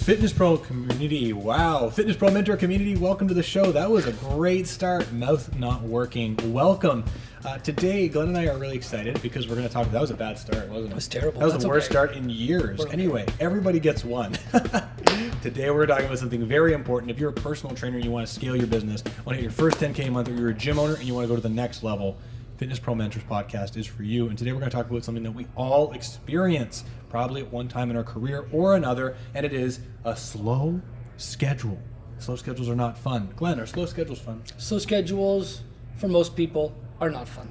Fitness Pro community, wow. Fitness Pro Mentor community, welcome to the show. That was a great start. Mouth not working. Welcome. Today, Glenn and I are really excited because we're going to talk. That was a bad start, wasn't it? It was terrible. That was That's the worst okay. start in years. Anyway, everybody gets one. Today, we're talking about something very important. If you're a personal trainer and you want to scale your business, want to hit your first 10K a month, or you're a gym owner and you want to go to the next level, Fitness Pro Mentors podcast is for you. And today, we're going to talk about something that we all experience probably at one time in our career or another, and it is a slow schedule. Slow schedules are not fun. Glenn, are slow schedules fun? Slow schedules, for most people, are not fun.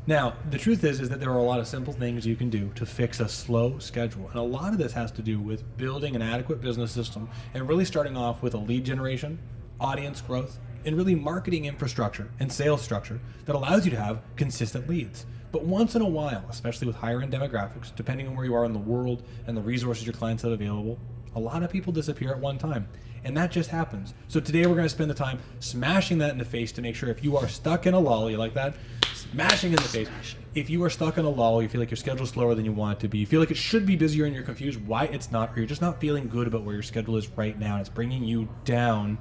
Now, the truth is that there are a lot of simple things you can do to fix a slow schedule. And a lot of this has to do with building an adequate business system and really starting off with a lead generation, audience growth, and really marketing infrastructure and sales structure that allows you to have consistent leads. But once in a while, especially with higher end demographics, depending on where you are in the world and the resources your clients have available, a lot of people disappear at one time. And that just happens. So today we're going to spend the time smashing that in the face to make sure if you are stuck in a lull, you like that? Smashing in the face. If you are stuck in a lull, you feel like your schedule's slower than you want it to be, you feel like it should be busier and you're confused why it's not, or you're just not feeling good about where your schedule is right now and it's bringing you down,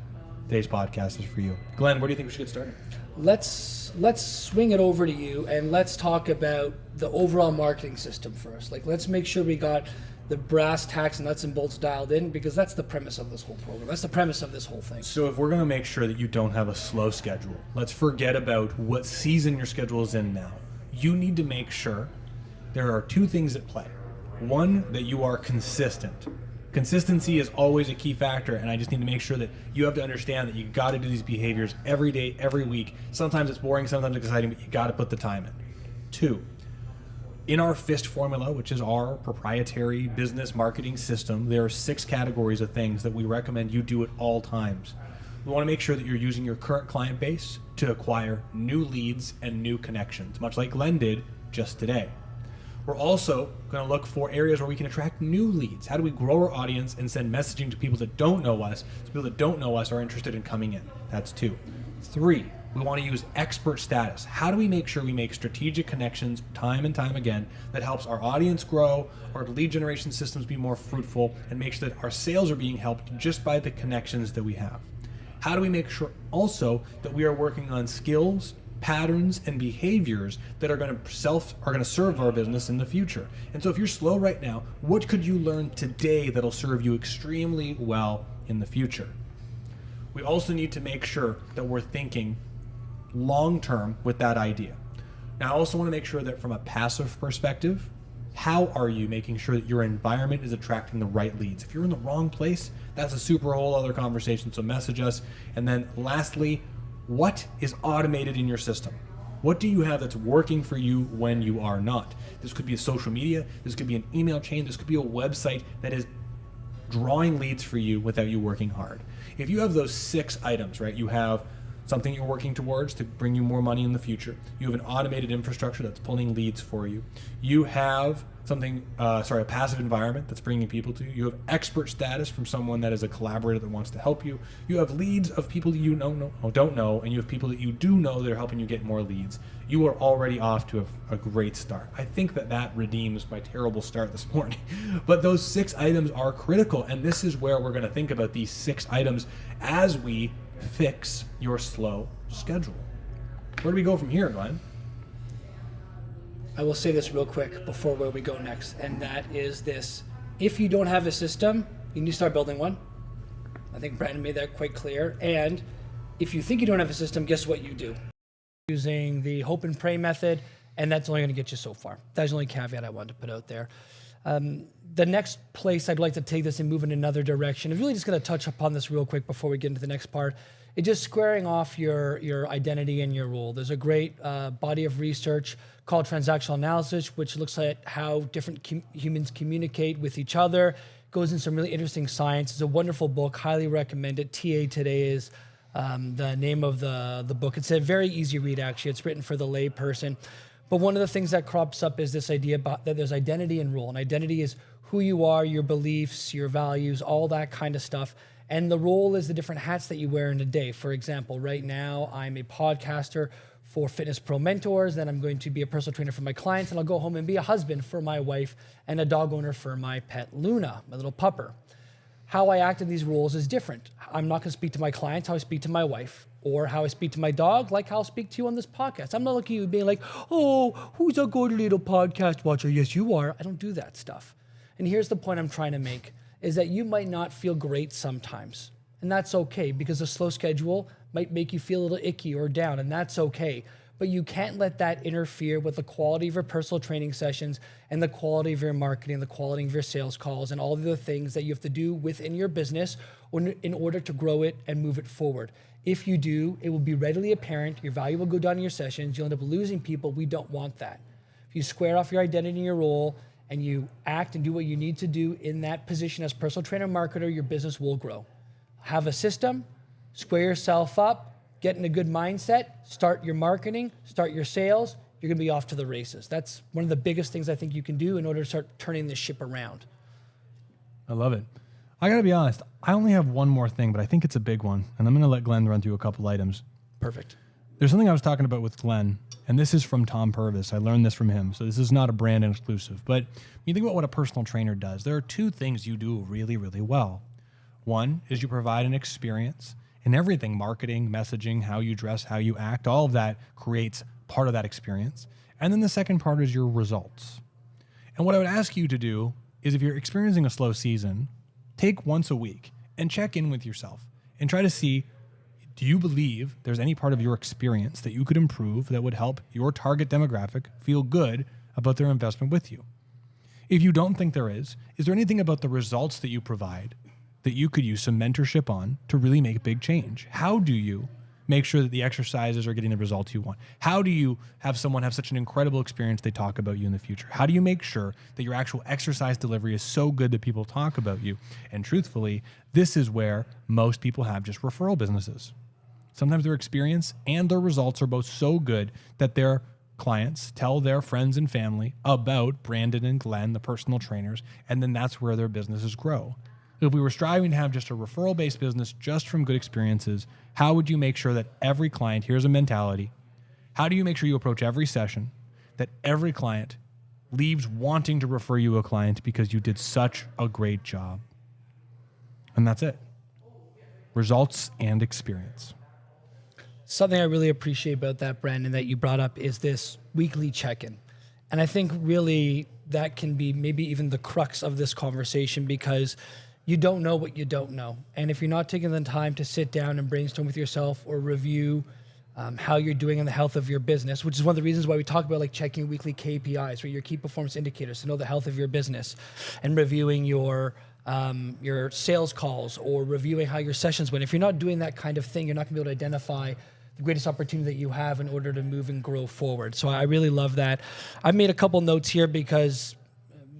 today's podcast is for you. Glenn, where do you think we should get started? Let's swing it over to you and let's talk about the overall marketing system first. Let's make sure we got the brass tacks and nuts and bolts dialed in, because that's the premise of this whole program. That's the premise of this whole thing. So if we're going to make sure that you don't have a slow schedule, let's forget about what season your schedule is in now. You need to make sure there are two things at play. One, that you are consistent. Consistency is always a key factor, and I just need to make sure that you have to understand that you got to do these behaviors every day, every week. Sometimes it's boring, sometimes it's exciting, but you got to put the time in. Two, in our FIST formula, which is our proprietary business marketing system, there are 6 categories of things that we recommend you do at all times. We want to make sure that you're using your current client base to acquire new leads and new connections, much like Glenn did just today. We're also going to look for areas where we can attract new leads. How do we grow our audience and send messaging to people that don't know us, so people that don't know us are interested in coming in? That's 2. 3, we want to use expert status. How do we make sure we make strategic connections time and time again that helps our audience grow, our lead generation systems be more fruitful, and make sure that our sales are being helped just by the connections that we have? How do we make sure also that we are working on skills, patterns, and behaviors that are going to serve our business in the future? And so if you're slow right now, what could you learn today that'll serve you extremely well in the future? We also need to make sure that we're thinking long-term with that idea. Now, I also want to make sure that from a passive perspective, how are you making sure that your environment is attracting the right leads? If you're in the wrong place, that's a super whole other conversation, so message us. And then lastly, what is automated in your system? What do you have that's working for you when you are not? This could be a social media, this could be an email chain, this could be a website that is drawing leads for you without you working hard. If you have those 6 items, right, you have something you're working towards to bring you more money in the future. You have an automated infrastructure that's pulling leads for you. You have a passive environment that's bringing people to you. You have expert status from someone that is a collaborator that wants to help you. You have leads of people that you don't know, and you have people that you do know that are helping you get more leads. You are already off to a great start. I think that redeems my terrible start this morning. But those 6 items are critical, and this is where we're going to think about these 6 items as we fix your slow schedule. Where do we go from here, Glenn? I will say this real quick before where we go next, and that is this. If you don't have a system, you need to start building one. I think Brandon made that quite clear. And if you think you don't have a system, guess what you do? Using the hope and pray method, and that's only going to get you so far. That's the only caveat I wanted to put out there. The next place I'd like to take this and move in another direction is really just going to touch upon this real quick before we get into the next part. It's just squaring off your identity and your role. There's a great body of research called transactional analysis, which looks at how different humans communicate with each other. Goes into some really interesting science. It's a wonderful book. Highly recommend it. TA Today is the name of the book. It's a very easy read, actually. It's written for the lay person. But one of the things that crops up is this idea about that there's identity and role. And identity is who you are, your beliefs, your values, all that kind of stuff. And the role is the different hats that you wear in a day. For example, right now, I'm a podcaster for Fitness Pro Mentors, then I'm going to be a personal trainer for my clients, and I'll go home and be a husband for my wife and a dog owner for my pet Luna, my little pupper. how I act in these roles is different. I'm not going to speak to my clients how I speak to my wife, or how I speak to my dog, like how I'll speak to you on this podcast. I'm not looking at you being like, oh, who's a good little podcast watcher? Yes, you are. I don't do that stuff. And here's the point I'm trying to make, is that you might not feel great sometimes. And that's okay, because a slow schedule might make you feel a little icky or down, and that's okay. But you can't let that interfere with the quality of your personal training sessions and the quality of your marketing, the quality of your sales calls, and all the other things that you have to do within your business in order to grow it and move it forward. If you do, it will be readily apparent. Your value will go down in your sessions. You'll end up losing people. We don't want that. If you square off your identity and your role and you act and do what you need to do in that position as personal trainer marketer, your business will grow. Have a system, square yourself up, get in a good mindset, start your marketing, start your sales, you're gonna be off to the races. That's one of the biggest things I think you can do in order to start turning this ship around. I love it. I gotta be honest, I only have one more thing, but I think it's a big one. And I'm gonna let Glenn run through a couple items. Perfect. There's something I was talking about with Glenn, and this is from Tom Purvis. I learned this from him, so this is not a brand exclusive. But when you think about what a personal trainer does, there are two things you do really, really well. One is you provide an experience, and everything, marketing, messaging, how you dress, how you act, all of that creates part of that experience. And then the second part is your results. And what I would ask you to do is, if you're experiencing a slow season, take once a week and check in with yourself and try to see, do you believe there's any part of your experience that you could improve that would help your target demographic feel good about their investment with you? If you don't think there is there anything about the results that you provide that you could use some mentorship on to really make a big change? How do you make sure that the exercises are getting the results you want? How do you have someone have such an incredible experience they talk about you in the future? How do you make sure that your actual exercise delivery is so good that people talk about you? And truthfully, this is where most people have just referral businesses. Sometimes their experience and their results are both so good that their clients tell their friends and family about Brandon and Glenn, the personal trainers, and then that's where their businesses grow. If we were striving to have just a referral-based business just from good experiences, how would you make sure that every client, here's a mentality, how do you make sure you approach every session that every client leaves wanting to refer you a client because you did such a great job? And that's it. Results and experience. Something I really appreciate about that, Brandon, that you brought up is this weekly check-in. And I think really that can be maybe even the crux of this conversation, because you don't know what you don't know. And if you're not taking the time to sit down and brainstorm with yourself or review how you're doing in the health of your business, which is one of the reasons why we talk about like checking weekly KPIs, or your key performance indicators, to know the health of your business, and reviewing your sales calls, or reviewing how your sessions went. If you're not doing that kind of thing, you're not gonna be able to identify the greatest opportunity that you have in order to move and grow forward. So I really love that. I've made a couple notes here because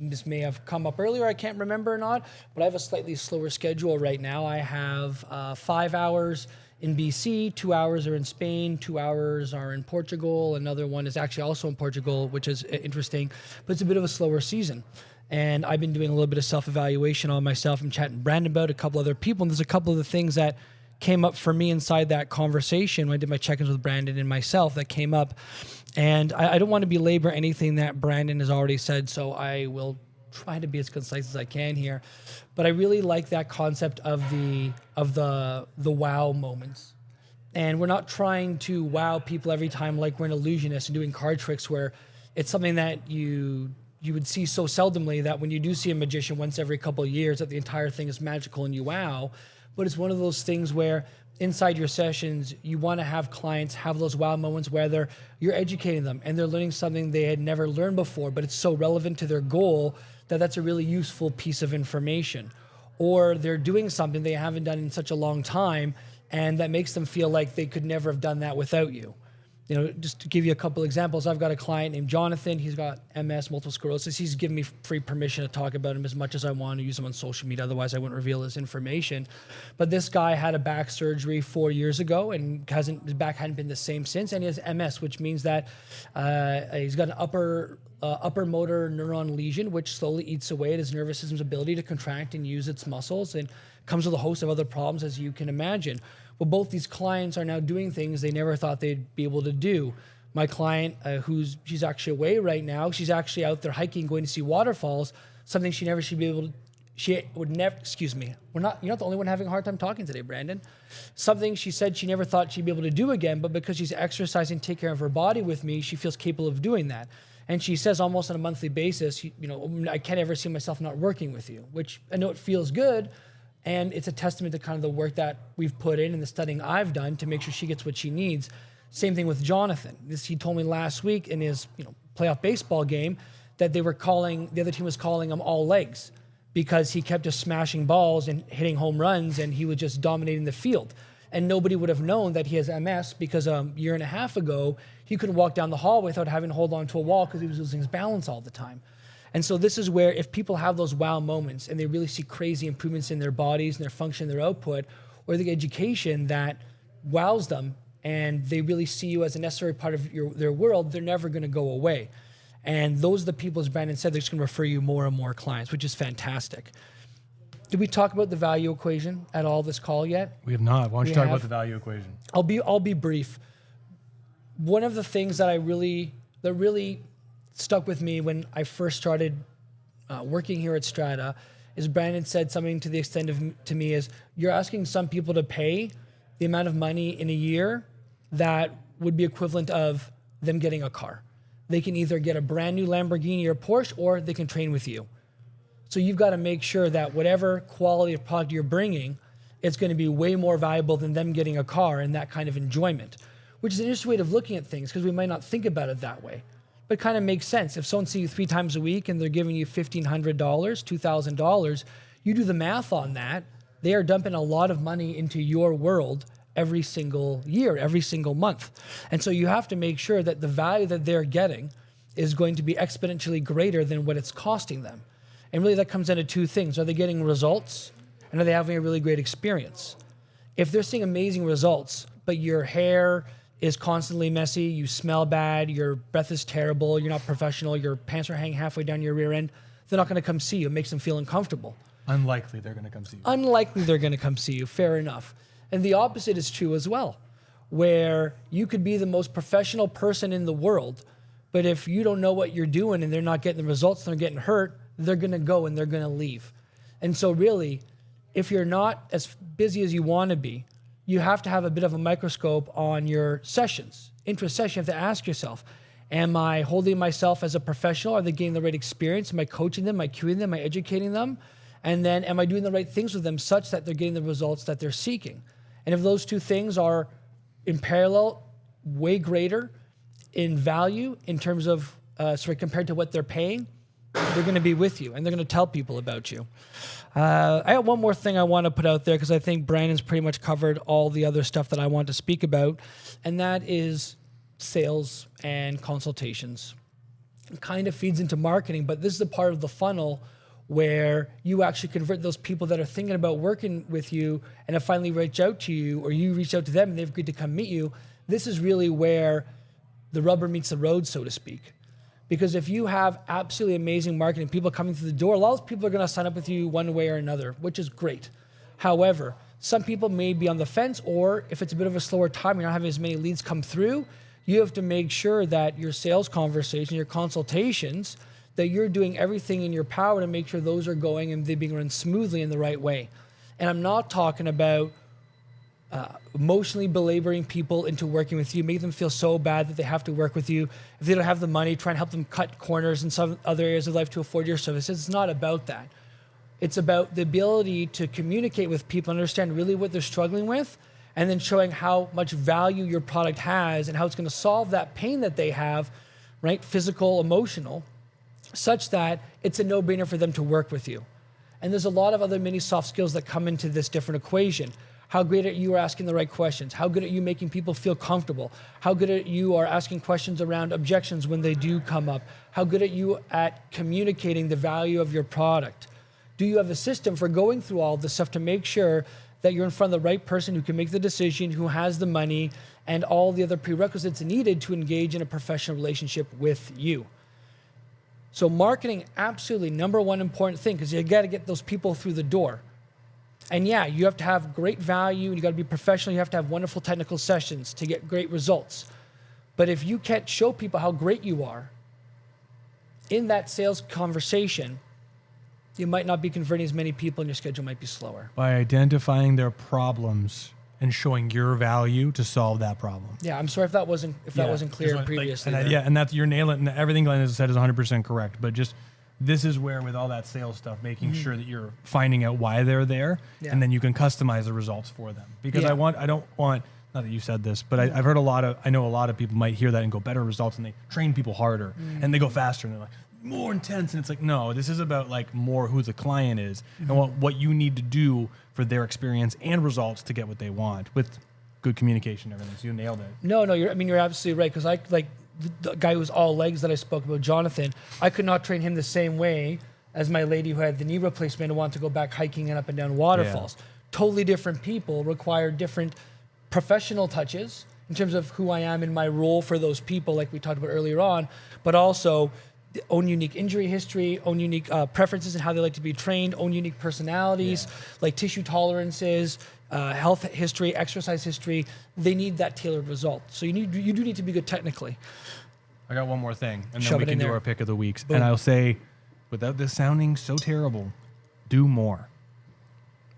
this may have come up earlier, I can't remember or not, but I have a slightly slower schedule right now. I have 5 hours in BC, 2 hours are in Spain, 2 hours are in Portugal. Another one is actually also in Portugal, which is interesting, but it's a bit of a slower season. And I've been doing a little bit of self-evaluation on myself. I'm chatting Brandon about a couple other people, and there's a couple of the things that came up for me inside that conversation when I did my check-ins with Brandon and myself that came up. And I don't want to belabor anything that Brandon has already said, so I will try to be as concise as I can here. But I really like that concept of the wow moments. And we're not trying to wow people every time like we're an illusionist and doing card tricks, where it's something that you would see so seldomly that when you do see a magician once every couple of years, that the entire thing is magical and you wow. But it's one of those things where inside your sessions, you want to have clients have those wow moments where you're educating them and they're learning something they had never learned before, but it's so relevant to their goal that that's a really useful piece of information. Or they're doing something they haven't done in such a long time, and that makes them feel like they could never have done that without you. You know, just to give you a couple examples, I've got a client named Jonathan. He's got MS, multiple sclerosis. He's given me free permission to talk about him as much as I want, to use him on social media. Otherwise, I wouldn't reveal his information. But this guy had a back surgery 4 years ago, and his back hadn't been the same since. And he has MS, which means that he's got an upper motor neuron lesion, which slowly eats away at his nervous system's ability to contract and use its muscles, and comes with a host of other problems, as you can imagine. Well, both these clients are now doing things they never thought they'd be able to do. My client, she's actually away right now. She's actually out there hiking, going to see waterfalls, something she never should be able she would never, excuse me, you're not the only one having a hard time talking today, Brandon. Something she said she never thought she'd be able to do again, but because she's exercising, take care of her body with me, she feels capable of doing that. And she says almost on a monthly basis, I can't ever see myself not working with you, which I know it feels good. And it's a testament to kind of the work that we've put in and the studying I've done to make sure she gets what she needs. Same thing with Jonathan. He told me last week in his playoff baseball game that the other team was calling him all legs because he kept just smashing balls and hitting home runs, and he was just dominating the field. And nobody would have known that he has MS because a year and a half ago, he couldn't walk down the hall without having to hold on to a wall because he was losing his balance all the time. And so this is where if people have those wow moments and they really see crazy improvements in their bodies and their function, their output, or the education that wows them, and they really see you as a necessary part of their world, they're never going to go away. And those are the people, as Brandon said, they're just going to refer you more and more clients, which is fantastic. Did we talk about the value equation at all this call yet? We have not. Why don't you talk about the value equation? I'll be brief. One of the things that really stuck with me when I first started working here at Strata is Brandon said something to the extent to me is, you're asking some people to pay the amount of money in a year that would be equivalent of them getting a car. They can either get a brand new Lamborghini or Porsche, or they can train with you. So you've got to make sure that whatever quality of product you're bringing, it's going to be way more valuable than them getting a car and that kind of enjoyment, which is an interesting way of looking at things because we might not think about it that way. But it kind of makes sense. If someone sees you 3 times a week and they're giving you $1,500, $2,000, you do the math on that. They are dumping a lot of money into your world every single year, every single month. And so you have to make sure that the value that they're getting is going to be exponentially greater than what it's costing them. And really that comes down to 2 things. Are they getting results? And are they having a really great experience? If they're seeing amazing results, but your hair is constantly messy, you smell bad, your breath is terrible, you're not professional, your pants are hanging halfway down your rear end, they're not going to come see you. It makes them feel uncomfortable. Unlikely they're going to come see you. Unlikely they're going to come see you. Fair enough. And the opposite is true as well, where you could be the most professional person in the world, but if you don't know what you're doing and they're not getting the results, they're getting hurt, they're going to go and they're going to leave. And so really, if you're not as busy as you want to be, you have to have a bit of a microscope on your sessions. Into a session, you have to ask yourself, am I holding myself as a professional? Are they getting the right experience? Am I coaching them? Am I cueing them? Am I educating them? And then am I doing the right things with them such that they're getting the results that they're seeking? And if those 2 things are in parallel, way greater in value in terms of, compared to what they're paying, they're going to be with you and they're going to tell people about you. I have one more thing I want to put out there because I think Brandon's pretty much covered all the other stuff that I want to speak about, and that is sales and consultations. It kind of feeds into marketing, but this is a part of the funnel where you actually convert those people that are thinking about working with you and have finally reached out to you, or you reach out to them and they've agreed to come meet you. This is really where the rubber meets the road, so to speak. Because if you have absolutely amazing marketing, people coming through the door, a lot of people are going to sign up with you one way or another, which is great. However, some people may be on the fence, or if it's a bit of a slower time, you're not having as many leads come through, you have to make sure that your sales conversation, your consultations, that you're doing everything in your power to make sure those are going and they're being run smoothly in the right way. And I'm not talking about emotionally belaboring people into working with you, make them feel so bad that they have to work with you. If they don't have the money, try and help them cut corners in some other areas of life to afford your services. It's not about that. It's about the ability to communicate with people, understand really what they're struggling with, and then showing how much value your product has and how it's going to solve that pain that they have, right? Physical, emotional, such that it's a no-brainer for them to work with you. And there's a lot of other mini soft skills that come into this different equation. How great at you are asking the right questions? How good at you making people feel comfortable? How good at you are asking questions around objections when they do come up? How good at you at communicating the value of your product? Do you have a system for going through all this stuff to make sure that you're in front of the right person who can make the decision, who has the money, and all the other prerequisites needed to engage in a professional relationship with you? So marketing, absolutely number one important thing, because you got to get those people through the door. And yeah, you have to have great value, you got to be professional, you have to have wonderful technical sessions to get great results. But if you can't show people how great you are in that sales conversation, You might not be converting as many people and your schedule might be slower. By identifying their problems and showing your value to solve that problem. Yeah, I'm sorry if that wasn't clear previously. And that's, you're nailing, and everything Glenn has said is 100% correct. But just, this is where, with all that sales stuff, making sure that you're finding out why they're there, and then you can customize the results for them. Because I don't want, not that you said this, but I've heard I know a lot of people might hear that and go, better results, and they train people harder and they go faster, and they're like, more intense. And it's like, no, this is about like more who the client is and what you need to do for their experience and results to get what they want with good communication and everything. So you nailed it. No, you're absolutely right. Because the guy who's all legs that I spoke about, Jonathan, I could not train him the same way as my lady who had the knee replacement and wanted to go back hiking and up and down waterfalls. Yeah. Totally different people require different professional touches in terms of who I am in my role for those people, like we talked about earlier on, but also own unique injury history, own unique preferences and how they like to be trained, own unique personalities, like tissue tolerances, health history, exercise history. They need that tailored result. So you do need to be good technically. I got one more thing, and Shove then we can do our pick of the weeks. Boom. And I'll say, without this sounding so terrible, do more.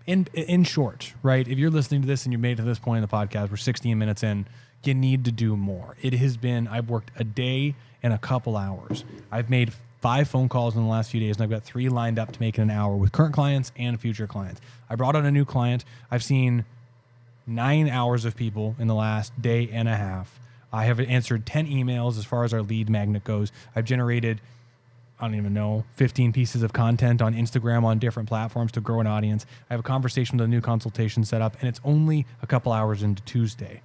In short, right? If you're listening to this and you made it to this point in the podcast, we're 16 minutes in, you need to do more. It has been, I've worked a day and a couple hours. I've made 5 phone calls in the last few days, and I've got 3 lined up to make in an hour with current clients and future clients. I brought on a new client. I've seen 9 hours of people in the last day and a half. I have answered 10 emails as far as our lead magnet goes. I've generated, I don't even know, 15 pieces of content on Instagram on different platforms to grow an audience. I have a conversation with a new consultation set up, and it's only a couple hours into Tuesday.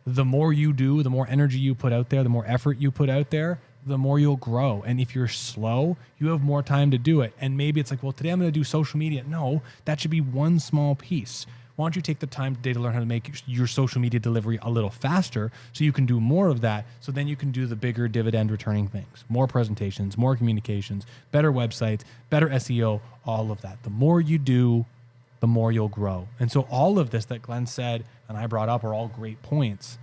The more you do, the more energy you put out there, the more effort you put out there, the more you'll grow. And if you're slow, you have more time to do it. And maybe it's like, well, today I'm going to do social media. No, that should be one small piece. Why don't you take the time today to learn how to make your social media delivery a little faster so you can do more of that, so then you can do the bigger dividend returning things, more presentations, more communications, better websites, better SEO, all of that. The more you do, the more you'll grow. And so all of this that Glenn said and I brought up are all great points,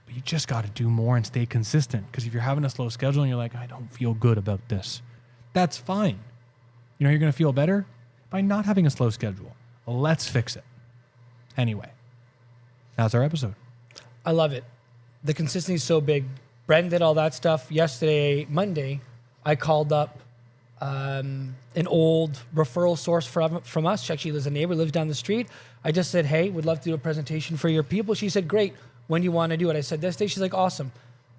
but you just got to do more and stay consistent. Because if you're having a slow schedule and you're like, I don't feel good about this, that's fine. You know, you're going to feel better by not having a slow schedule. Let's fix it. Anyway, that's our episode. I love it. The consistency is so big. Brendan did all that stuff yesterday, Monday. I called up an old referral source from us. She actually lives a neighbor, lives down the street. I just said, hey, would love to do a presentation for your people. She said, great. When do you want to do it? I said, this day. She's like, awesome.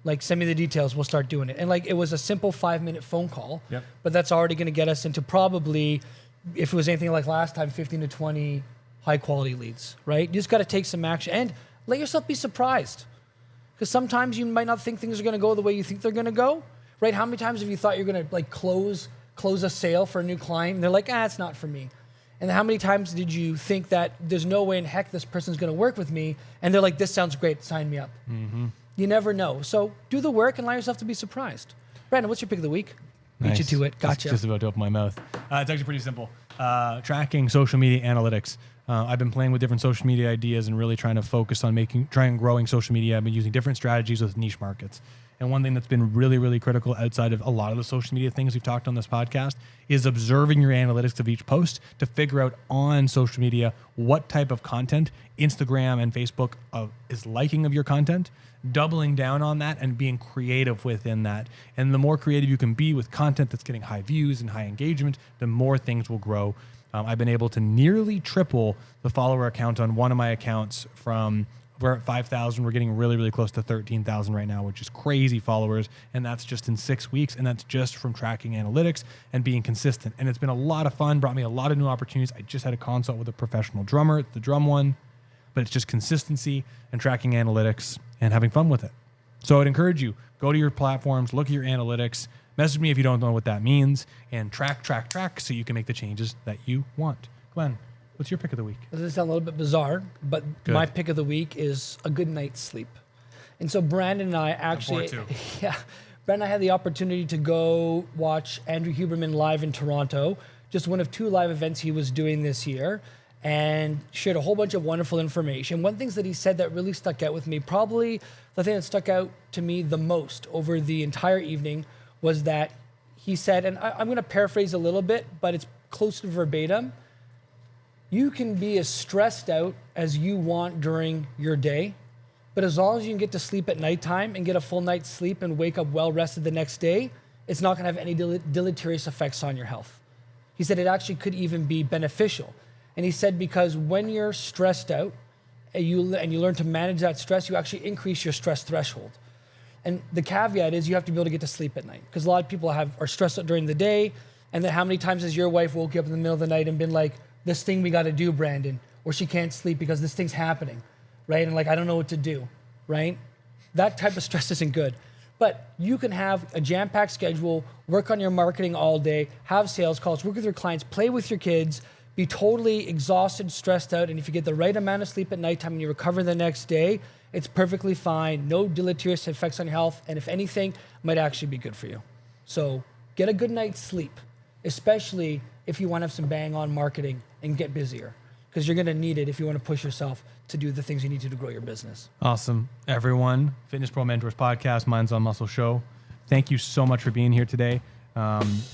Like, send me the details. We'll start doing it. And like, it was a simple 5-minute phone call, but that's already going to get us into probably, if it was anything like last time, 15 to 20 high quality leads, right? You just got to take some action and let yourself be surprised. Because sometimes you might not think things are going to go the way you think they're going to go, right? How many times have you thought you're going to like close a sale for a new client and they're like, it's not for me. And how many times did you think that there's no way in heck this person's going to work with me? And they're like, this sounds great, sign me up. Mm-hmm. You never know. So do the work and allow yourself to be surprised. Brandon, what's your pick of the week? Nice. Beat you to it. Gotcha. Just about to open my mouth. It's actually pretty simple. Tracking social media analytics. I've been playing with different social media ideas and really trying to focus on trying growing social media. I've been using different strategies with niche markets. And one thing that's been really, really critical outside of a lot of the social media things we've talked on this podcast is observing your analytics of each post to figure out on social media what type of content Instagram and Facebook is liking of your content, doubling down on that and being creative within that. And the more creative you can be with content that's getting high views and high engagement, the more things will grow. I've been able to nearly triple the follower count on one of my accounts from, we're at 5,000. We're getting really, really close to 13,000 right now, which is crazy followers. And that's just in 6 weeks. And that's just from tracking analytics and being consistent. And it's been a lot of fun, brought me a lot of new opportunities. I just had a consult with a professional drummer, the drum one, but it's just consistency and tracking analytics and having fun with it. So I'd encourage you, go to your platforms, look at your analytics, message me if you don't know what that means, and track so you can make the changes that you want. Glenn, what's your pick of the week? This is sound a little bit bizarre, but Good. My pick of the week is a good night's sleep. And so Brandon and I actually, Brandon and I had the opportunity to go watch Andrew Huberman live in Toronto, just one of 2 live events he was doing this year, and shared a whole bunch of wonderful information. One of the things that he said that really stuck out with me, probably the thing that stuck out to me the most over the entire evening, was that he said, and I'm going to paraphrase a little bit, but it's close to verbatim. You can be as stressed out as you want during your day, but as long as you can get to sleep at nighttime and get a full night's sleep and wake up well rested the next day, it's not going to have any deleterious effects on your health. He said it actually could even be beneficial. And he said because when you're stressed out and you learn to manage that stress, you actually increase your stress threshold. And the caveat is you have to be able to get to sleep at night, because a lot of people are stressed out during the day. And then how many times has your wife woke you up in the middle of the night and been like, this thing we got to do, Brandon, or she can't sleep because this thing's happening, right? And like, I don't know what to do, right? That type of stress isn't good. But you can have a jam-packed schedule, work on your marketing all day, have sales calls, work with your clients, play with your kids, be totally exhausted, stressed out, and if you get the right amount of sleep at nighttime and you recover the next day, it's perfectly fine, no deleterious effects on your health, and if anything, might actually be good for you. So get a good night's sleep, especially if you want to have some bang-on marketing and get busier, because you're going to need it if you want to push yourself to do the things you need to grow your business. Awesome. Everyone, Fitness Pro Mentors Podcast, Minds on Muscle Show. Thank you so much for being here today.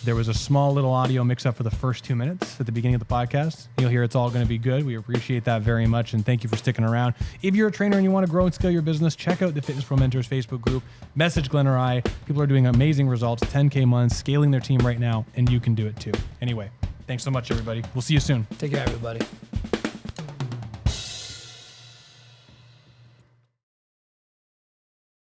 There was a small little audio mix-up for the first 2 minutes at the beginning of the podcast. You'll hear it's all going to be good. We appreciate that very much, and thank you for sticking around. If you're a trainer and you want to grow and scale your business, check out the Fitness Pro Mentors Facebook group. Message Glenn or I. People are doing amazing results, 10K months, scaling their team right now, and you can do it too. Anyway, thanks so much, everybody. We'll see you soon. Take care, everybody.